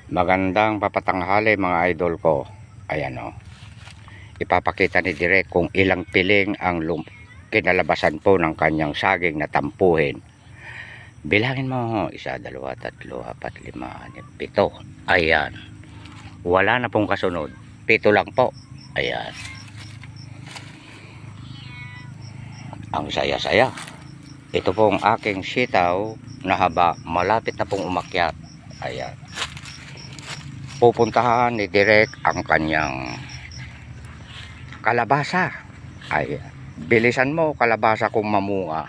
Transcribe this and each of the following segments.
Magandang papatanghali mga idol ko. Ayan o. Ipapakita ni Direk kung ilang piling ang kinalabasan po ng kanyang saging na tampuhin. Bilangin mo. 1, 2, 3, 4, 5, 6, 7. Ayan. Wala na pong kasunod. 7 lang po. Ayan. Ang saya-saya. Ito pong aking sitaw na haba. Malapit na pong umakyat. Ayan. Pupuntahan ni Direk ang kanyang kalabasa. Ay, bilisan mo kalabasa kung mamunga.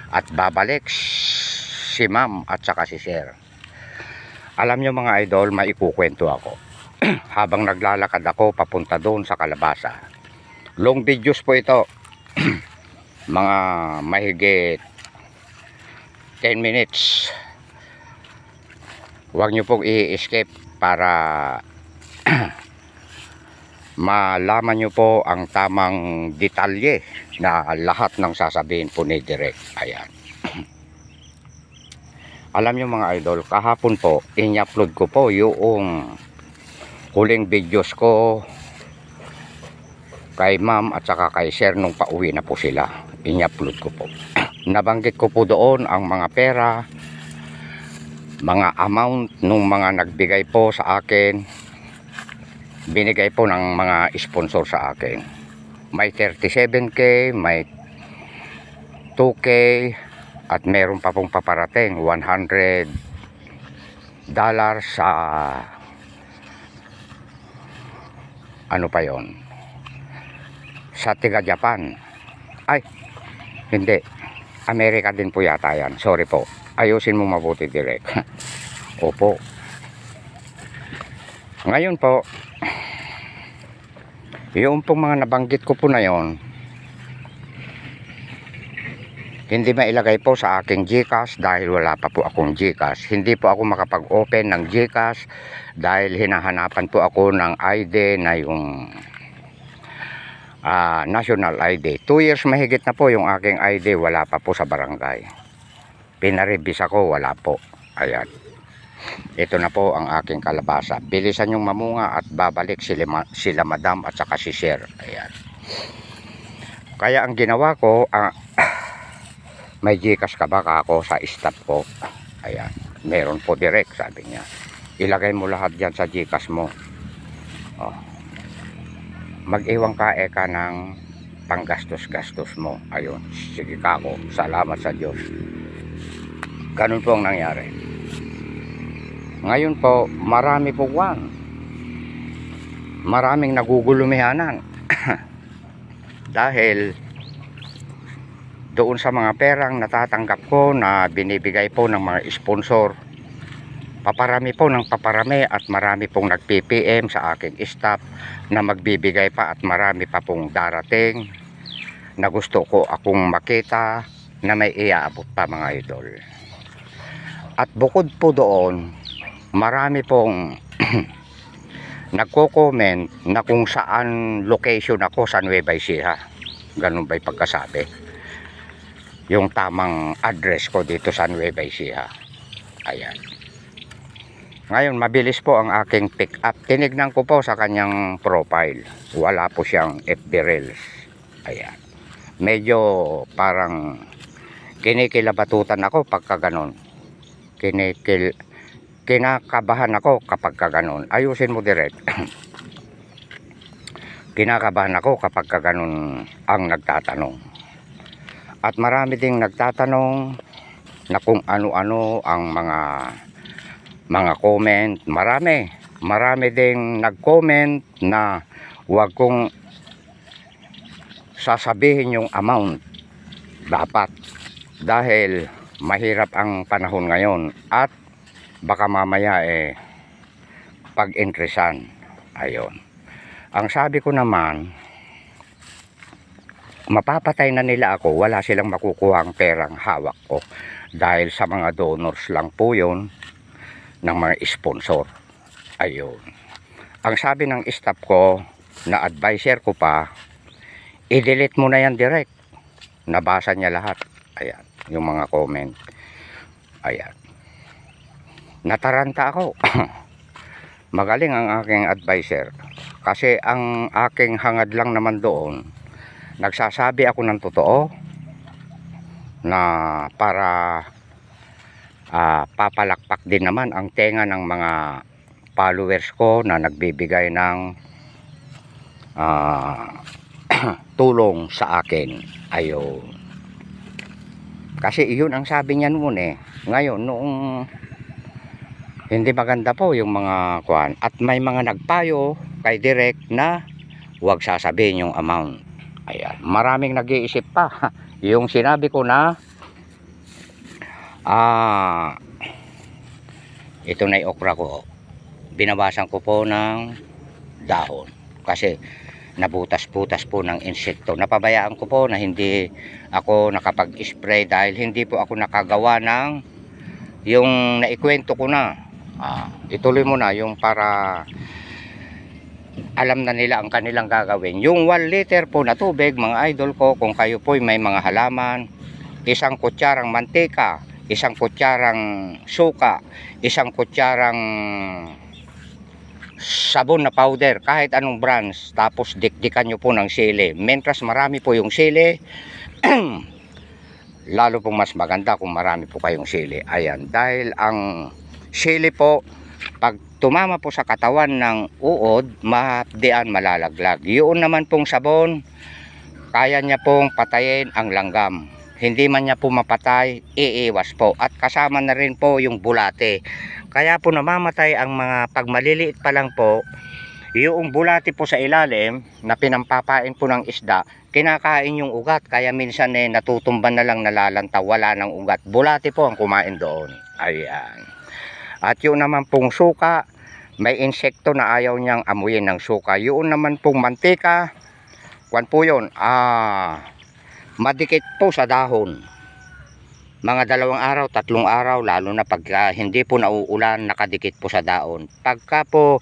At babalik si ma'am at saka si sir. Alam nyo mga idol, maikukwento ako. Habang naglalakad ako papunta doon sa kalabasa. Long videos po ito. Mga mahigit 10 minutes. Huwag nyo pong i-escape para malaman nyo po ang tamang detalye na lahat ng sasabihin po ni Direk. Ayan. Alam nyo mga idol, kahapon po in-upload ko po yung huling videos ko kay ma'am at saka kay sir nung pauwi na po sila. In-upload ko po. Nabanggit ko po doon ang mga pera, mga amount nung mga nagbigay po sa akin, binigay po ng mga sponsor sa akin. May 37k, may 2k, at meron pa pong paparating $100 sa ano pa yon, sa tiga Japan. Ay, hindi, Amerika din po yata yan. Sorry po, ayusin mo mabuti Direk. Opo. Ngayon po, yung pong mga nabanggit ko po na yon, hindi mailagay po sa aking GCash dahil wala pa po akong GCash. Hindi po ako makapag-open ng GCash dahil hinahanapan po ako ng ID na yung national ID. 2 years mahigit na po yung aking ID, wala pa po sa barangay. Pinarebis ako, wala po. Ayan. Ito na po ang aking kalabasa. Bilisan yung mamunga at babalik sila madam at saka si sir. Ayan. Kaya ang ginawa ko, may GCash ka ba ako sa staff ko? Ayan. Meron po Direk, sabi niya. Ilagay mo lahat dyan sa GCash mo. Oh. Mag-iwang ka ng panggastos-gastos mo. Ayun. Sige ka ako. Salamat sa Diyos. Ganun po ang nangyari. Ngayon po, marami po maraming nagugulumihanan. Dahil doon sa mga perang natatanggap ko na binibigay po ng mga sponsor, paparami po ng paparami at marami pong nag-PPM sa aking staff na magbibigay pa at marami pa pong darating na gusto ko akong makita na may iaabot pa mga idol. At bukod po doon, marami pong nagko-comment na kung saan location ako sa Nueva Ecija. Ganun ba'y pagkasabi? Yung tamang address ko dito sa Nueva Ecija. Ayan. Ngayon, mabilis po ang aking pick up. Tinignan ko po sa kanyang profile. Wala po siyang FB Reels. Ayan. Medyo parang kinikilabatutan ako pagka ganon. Kinakabahan ako kapag kaganon. Ayusin mo Direk. Kinakabahan ako kapag kaganon ang nagtatanong. At marami ding nagtatanong na kung ano-ano ang mga comment. Marami ding nag-comment na huwag kong sasabihin yung amount dapat dahil mahirap ang panahon ngayon at baka mamaya pag-interesan. Ayun. Ang sabi ko naman, mapapatay na nila ako, wala silang makukuha ang perang hawak ko dahil sa mga donors lang po yun ng mga sponsor. Ayun. Ang sabi ng staff ko na advisor ko pa, i-delete mo na yan Direk. Nabasa niya lahat. Ayan, yung mga comment. Ayan. Nataranta ako. Magaling ang aking advisor. Kasi ang aking hangad lang naman doon, nagsasabi ako ng totoo na para papalakpak din naman ang tenga ng mga followers ko na nagbibigay ng tulong sa akin. Ayun. Kasi iyon ang sabi niya noon eh. Ngayon, noong hindi maganda po yung mga kuan. At may mga nagpayo kay Direk na huwag sasabihin yung amount. Ayan. Maraming nag-iisip pa. Yung sinabi ko na ito na yung okra ko. Binawasan ko po ng dahon. Kasi nabutas-butas po ng insekto. Napabayaan ko po na hindi ako nakapag-spray dahil hindi po ako nakagawa ng yung naikwento ko na. Ituloy mo na yung para alam na nila ang kanilang gagawin. Yung 1 liter po na tubig, mga idol ko, kung kayo po may mga halaman, isang kutsarang mantika, isang kutsarang suka, isang kutsarang sabon na powder, kahit anong brands, tapos dikdikan nyo po ng sili. Mentras marami po yung sili, lalo pong mas maganda kung marami po kayong sili. Ayan, dahil ang sili po, pag tumama po sa katawan ng uod, mahapdian, malalaglag. Yun naman pong sabon, kaya niya pong patayin ang langgam. Hindi man niya po mapatay, iiwas po. At kasama na rin po yung bulate. Kaya po namamatay ang mga pagmaliliit pa lang po, yung bulate po sa ilalim na pinampapain po ng isda, kinakain yung ugat. Kaya minsan natutumban na lang, nalalanta, wala ng ugat. Bulate po ang kumain doon. Ayan. At yun naman pong suka, may insekto na ayaw niyang amuyin ng suka. Yun naman pong mantika, kwan po yun, madikit po sa dahon. Mga 2 araw, 3 araw, lalo na pag hindi po nauulan, nakadikit po sa dahon. Pagka po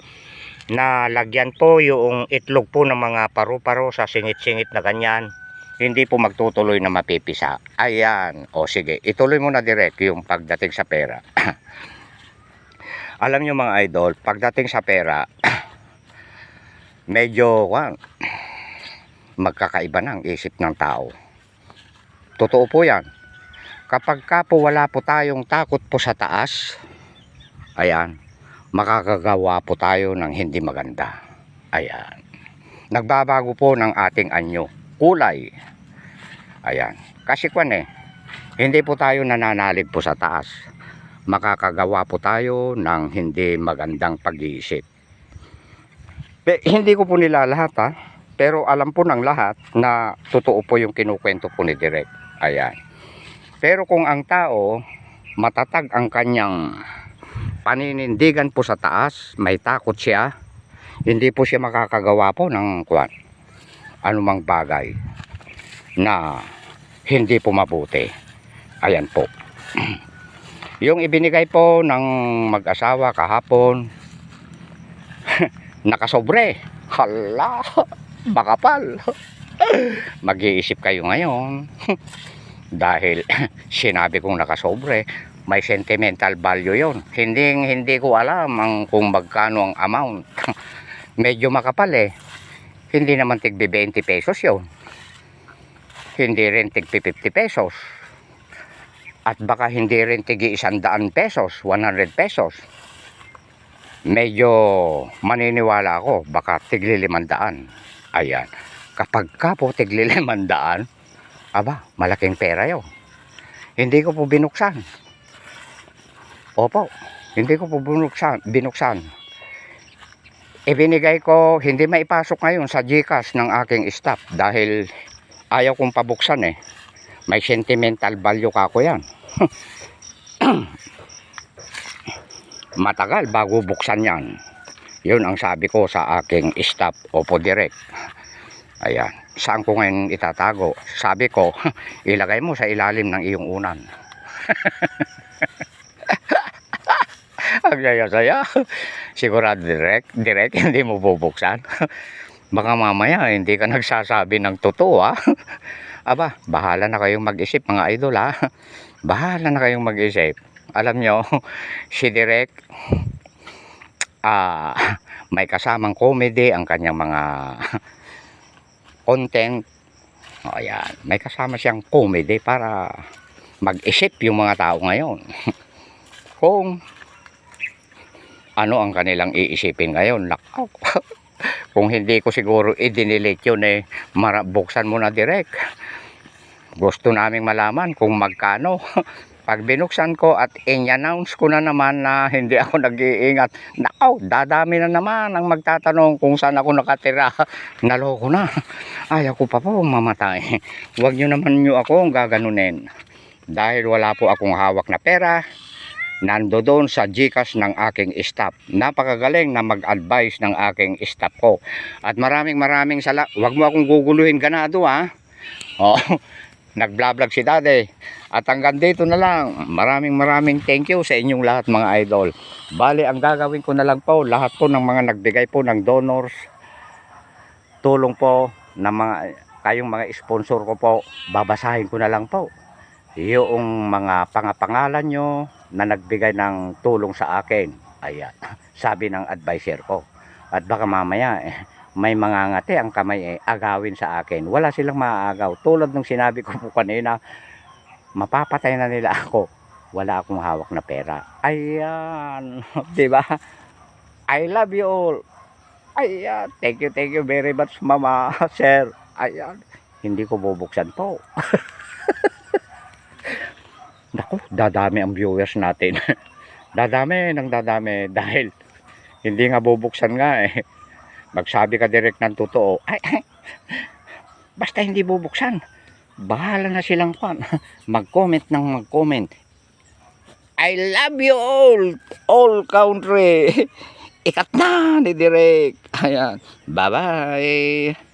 nalagyan po yung itlog po ng mga paru-paro sa singit-singit na ganyan, hindi po magtutuloy na mapipisa. Ayan. O sige, ituloy mo na direct yung pagdating sa pera. Alam nyo mga idol, pagdating sa pera, medyo magkakaiba ng isip ng tao. Totoo po yan. Kapag ka po wala po tayong takot po sa taas, ayan, makakagawa po tayo ng hindi maganda. Ayan. Nagbabago po ng ating anyo, kulay. Ayan. Kasi hindi po tayo nananalig po sa taas. Makakagawa po tayo ng hindi magandang pag-iisip. Hindi ko po nila lahat pero alam po ng lahat na totoo po yung kinukwento po ni Direk. Ayan. Pero kung ang tao, matatag ang kanyang paninindigan po sa taas, may takot siya, hindi po siya makakagawa po ng anumang bagay na hindi po mabuti. Ayan po. Yung ibinigay po ng mag-asawa kahapon, nakasobre. Hala, bakapal. Mag-iisip kayo ngayon. Dahil sinabi kong nakasobre, may sentimental value yon. Hindi ko alam kung magkano ang amount. Medyo makapal eh. Hindi naman tig 20 pesos yon. Hindi rin tig 50 pesos. At baka hindi rin tig 100 pesos, 100 pesos. Medyo maniniwala ako, baka tig 500. Ayan. Kapag ka po tig 500, aba, malaking pera yun. Hindi ko po binuksan. Opo, hindi ko po binuksan. Ibinigay ko, hindi maipasok ngayon sa GCash ng aking staff dahil ayaw kong pabuksan eh. May sentimental value kako yan. Matagal bago buksan yan. Yun ang sabi ko sa aking staff. Opo, direct. Ayan. Saan ko ngayon itatago? Sabi ko, ilagay mo sa ilalim ng iyong unan. Ang saya-saya. Sigurado direct, hindi mo bubuksan. Baka mamaya hindi ka nagsasabi ng totoo Aba, bahala na kayong mag-isip mga idol Bahala na kayong mag-isip. Alam nyo, si Direk, may kasamang comedy ang kanyang mga content. O, ayan, may kasama siyang comedy para mag-isip yung mga tao ngayon kung ano ang kanilang iisipin ngayon. Nakaw. Kung hindi ko siguro i-delete yun buksan mo na direct. Gusto naming malaman kung magkano. Pag binuksan ko at in-announce ko na naman na hindi ako nag-iingat, nakaw, dadami na naman ang magtatanong kung saan ako nakatira. Naloko na. Ayaw ko pa po mamatay. Huwag nyo naman nyo akong gaganunin. Dahil wala po akong hawak na pera, nando doon sa GCash ng aking staff. Napakagaling na mag-advise ng aking staff ko. At maraming wag mo akong guguluhin ganado ha. Oh, nag-vlog si Daddy. At hanggang dito na lang. Maraming thank you sa inyong lahat mga idol. Bali, ang gagawin ko na lang po, lahat po ng mga nagbigay po ng donors, tulong po ng mga kayong mga sponsor ko po, babasahin ko na lang po yung mga pangalan nyo na nagbigay ng tulong sa akin. Ayan, sabi ng advisor ko. At baka mamaya may mga ngati ang kamay agawin sa akin. Wala silang maaagaw. Tulad ng sinabi ko po kanina, mapapatay na nila ako. Wala akong hawak na pera. Ayan, di ba? I love you all. Ayan, thank you very much mama, sir. Ayan, hindi ko bubuksan po. Naku, dadami ang viewers natin. dadami dahil hindi nga bubuksan nga Magsabi ka direct ng totoo. Basta hindi bubuksan. Bahala na silang mag-comment ng mag-comment. I love you all country. Ikat na ni direct. Ayan. Bye-bye.